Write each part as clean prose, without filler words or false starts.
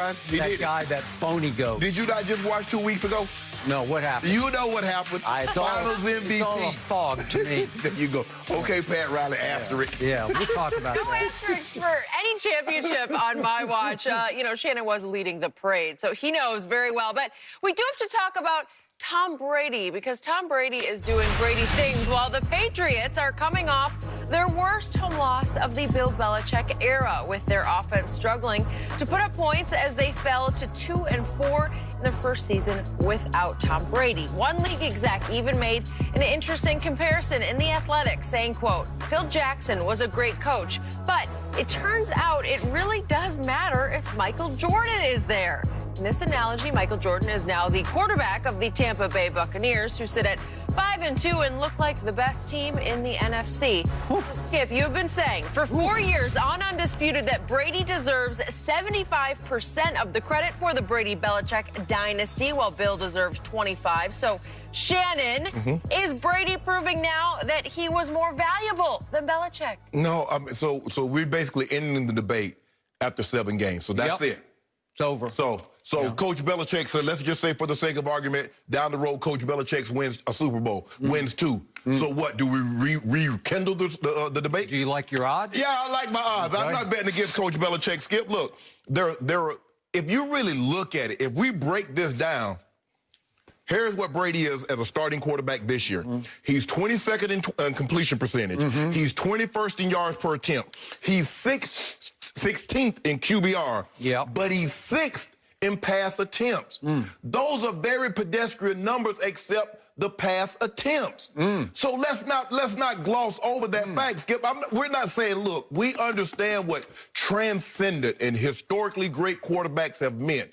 That guy, that phony goat. Did you not just watch 2 weeks ago? No, what happened? You know what happened. It's all MVP. It's all a fog to me. There you go. Okay, Pat Riley, asterisk. Yeah, we'll talk about No that. asterisk for any championship on my watch. Shannon was leading the parade, so he knows very well. But we do have to talk about Tom Brady, because Tom Brady is doing Brady things while the Patriots are coming off their worst home loss of the Bill Belichick era, with their offense struggling to put up points as they fell to 2-4 in their first season without Tom Brady. One league exec even made an interesting comparison in The Athletic, saying, quote, "Phil Jackson was a great coach, but it turns out it really does matter if Michael Jordan is there." In this analogy, Michael Jordan is now the quarterback of the Tampa Bay Buccaneers, who sit at 5-2 and look like the best team in the NFC. Skip, you've been saying for 4 years on Undisputed that Brady deserves 75% of the credit for the Brady-Belichick dynasty, while Bill deserves 25%. So, Shannon, is Brady proving now that he was more valuable than Belichick? No, so we're basically ending the debate after 7 games. So that's it. It's over. So Coach Belichick said, let's just say for the sake of argument, down the road, Coach Belichick wins a Super Bowl, wins 2. So what, do we rekindle the debate? Do you like your odds? Yeah, I like my odds. Okay. I'm not betting against Coach Belichick, Skip. Look, if you really look at it, if we break this down, here's what Brady is as a starting quarterback this year. He's 22nd in completion percentage. He's 21st in yards per attempt. He's 16th in QBR. But he's 6th in pass attempts. Those are very pedestrian numbers, except the pass attempts. So let's not gloss over that fact, Skip. We're not saying, look, we understand what transcendent and historically great quarterbacks have meant.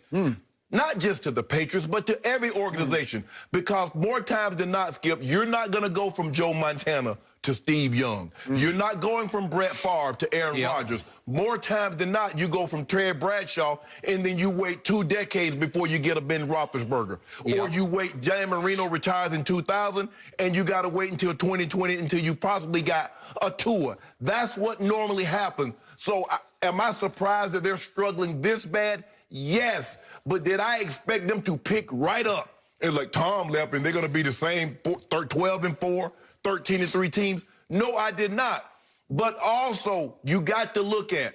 Not just to the Patriots, but to every organization. Because more times than not, Skip, you're not going to go from Joe Montana to Steve Young. You're not going from Brett Favre to Aaron Rodgers. More times than not, you go from Terry Bradshaw, and then you wait 2 decades before you get a Ben Roethlisberger. Or you wait, Dan Marino retires in 2000, and you got to wait until 2020 until you possibly got a Tua. That's what normally happens. So am I surprised that they're struggling this bad? Yes. But did I expect them to pick right up? And like Tom left, and they're going to be the same 12-4, 13-3 teams? No, I did not. But also, you got to look at,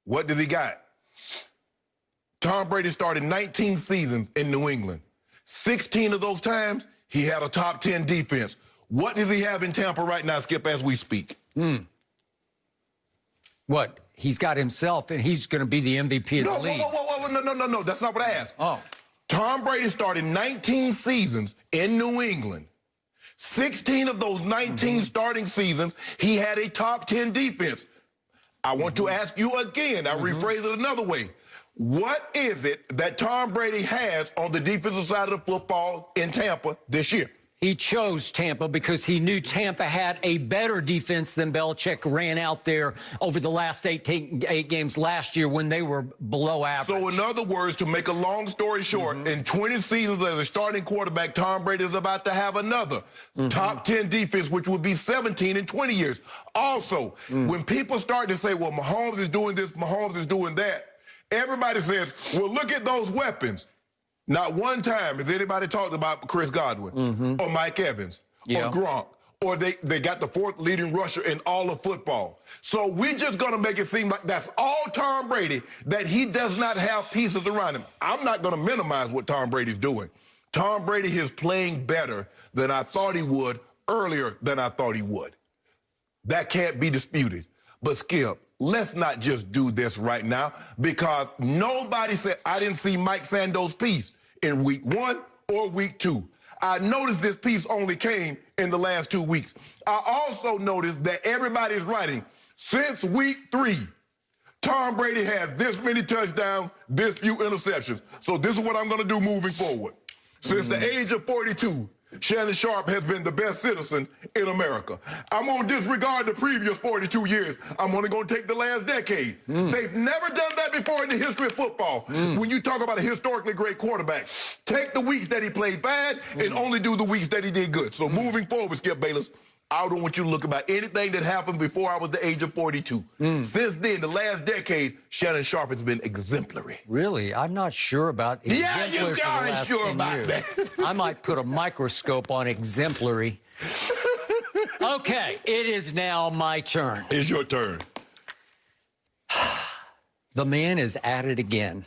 what does he got? Tom Brady started 19 seasons in New England. 16 of those times, he had a top 10 defense. What does he have in Tampa right now, Skip, as we speak? What? He's got himself, and he's going to be the MVP of the league. No. That's not what I asked. Oh. Tom Brady started 19 seasons in New England. 16 of those 19 starting seasons, he had a top 10 defense. I want to ask you again, I'll rephrase it another way. What is it that Tom Brady has on the defensive side of the football in Tampa this year? He chose Tampa because he knew Tampa had a better defense than Belichick ran out there over the last 8 games last year when they were below average. So in other words, to make a long story short, in 20 seasons as a starting quarterback, Tom Brady is about to have another top 10 defense, which would be 17 in 20 years. Also, when people start to say, well, Mahomes is doing this, Mahomes is doing that, everybody says, well, look at those weapons. Not one time has anybody talked about Chris Godwin or Mike Evans or Gronk, or they got the 4th leading rusher in all of football. So we're just going to make it seem like that's all Tom Brady, that he does not have pieces around him. I'm not going to minimize what Tom Brady's doing. Tom Brady is playing better than I thought he would, earlier than I thought he would. That can't be disputed. But Skip, let's not just do this right now, because nobody said, I didn't see Mike Sando's piece in week 1 or week 2. I noticed this piece only came in the last 2 weeks. I also noticed that everybody's writing, since week 3, Tom Brady has this many touchdowns, this few interceptions. So this is what I'm going to do moving forward. Since the age of 42, Shannon Sharp has been the best citizen in America. I'm going to disregard the previous 42 years. I'm only going to take the last decade. They've never done that before in the history of football. When you talk about a historically great quarterback, take the weeks that he played bad and only do the weeks that he did good. So moving forward, Skip Bayless, I don't want you to look about anything that happened before I was the age of 42. Since then, the last decade, Shannon Sharpe has been exemplary. Really? I'm not sure about exemplary. Yeah, you aren't sure about that. I might put a microscope on exemplary. Okay, it is now my turn. It's your turn. The man is at it again.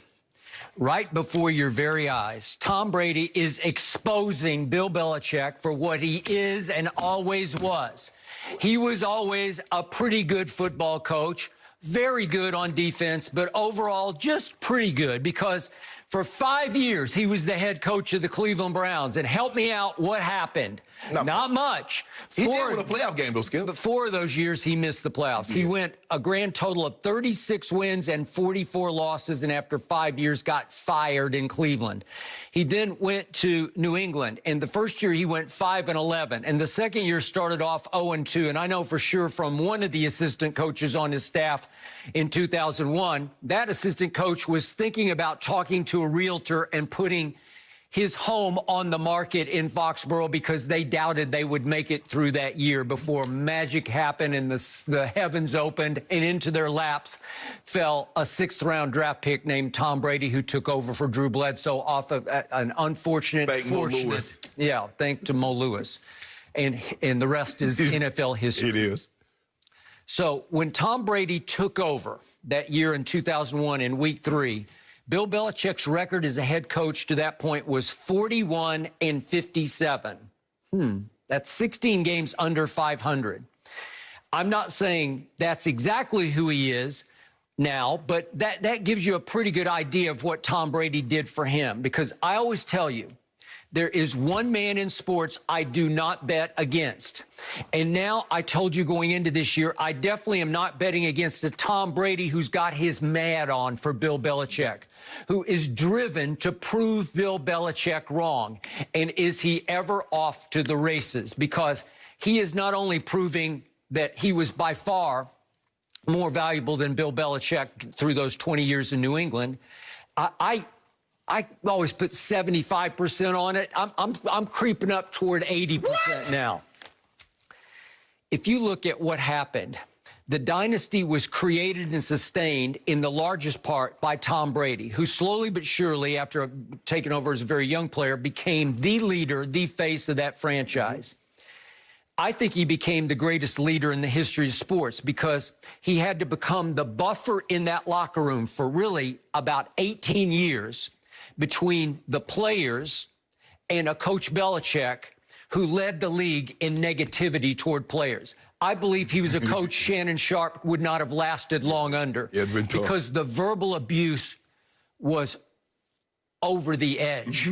Right before your very eyes, Tom Brady is exposing Bill Belichick for what he is and always was. He was always a pretty good football coach, very good on defense, but overall just pretty good because for 5 years, he was the head coach of the Cleveland Browns. And help me out, what happened? Not much. He did win a playoff game, though, Skip. But 4 of those years, he missed the playoffs. He went a grand total of 36 wins and 44 losses, and after 5 years, got fired in Cleveland. He then went to New England, and the first year, he went 5-11, and the second year started off 0-2. And I know for sure from one of the assistant coaches on his staff in 2001, that assistant coach was thinking about talking to a realtor and putting his home on the market in Foxborough because they doubted they would make it through that year before magic happened and the heavens opened and into their laps fell a 6th-round draft pick named Tom Brady, who took over for Drew Bledsoe off of an unfortunate, thank to Mo Lewis. And the rest is NFL history. It is. So when Tom Brady took over that year in 2001 in week 3, Bill Belichick's record as a head coach to that point was 41-57. That's 16 games under 500. I'm not saying that's exactly who he is now, but that gives you a pretty good idea of what Tom Brady did for him, because I always tell you, there is one man in sports I do not bet against. And now I told you going into this year, I definitely am not betting against a Tom Brady who's got his mad on for Bill Belichick, who is driven to prove Bill Belichick wrong. And is he ever off to the races? Because he is not only proving that he was by far more valuable than Bill Belichick through those 20 years in New England. I always put 75% on it. I'm creeping up toward 80% now. If you look at what happened, the dynasty was created and sustained in the largest part by Tom Brady, who slowly but surely, after taking over as a very young player, became the leader, the face of that franchise. I think he became the greatest leader in the history of sports because he had to become the buffer in that locker room for really about 18 years between the players and a Coach Belichick who led the league in negativity toward players. I believe he was a coach Shannon Sharpe would not have lasted long under because the verbal abuse was over the edge.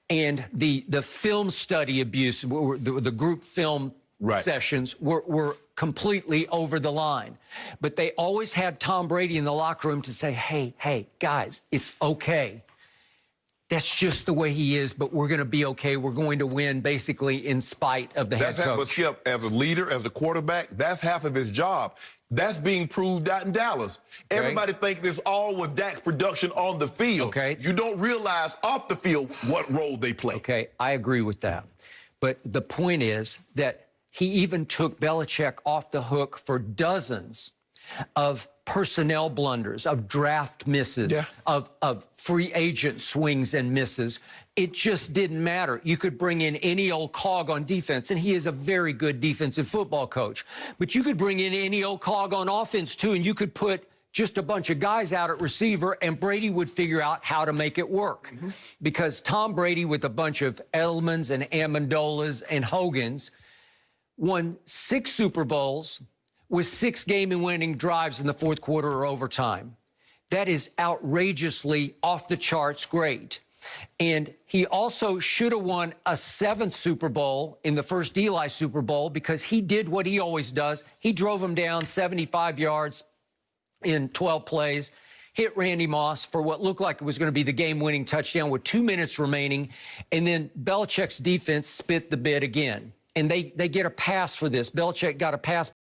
And the film study abuse, the group film sessions were completely over the line. But they always had Tom Brady in the locker room to say, hey, guys, it's okay. That's just the way he is, but we're going to be okay. We're going to win, basically, in spite of the head coach. But Skip, as a leader, as a quarterback, that's half of his job. That's being proved out in Dallas. Everybody thinks it's all with Dak's production on the field. You don't realize off the field what role they play. Okay, I agree with that. But the point is that he even took Belichick off the hook for dozens of personnel blunders, of draft misses, of free agent swings and misses. It just didn't matter. You could bring in any old cog on defense, and he is a very good defensive football coach. But you could bring in any old cog on offense, too, and you could put just a bunch of guys out at receiver, and Brady would figure out how to make it work. Because Tom Brady, with a bunch of Edelmans and Amendolas and Hogans, won 6 Super Bowls with 6 game-winning drives in the fourth quarter or overtime. That is outrageously off-the-charts great. And he also should have won a 7th Super Bowl in the first Eli Super Bowl because he did what he always does. He drove him down 75 yards in 12 plays, hit Randy Moss for what looked like it was going to be the game-winning touchdown with 2 minutes remaining, and then Belichick's defense spit the bit again. And they get a pass for this. Belichick got a pass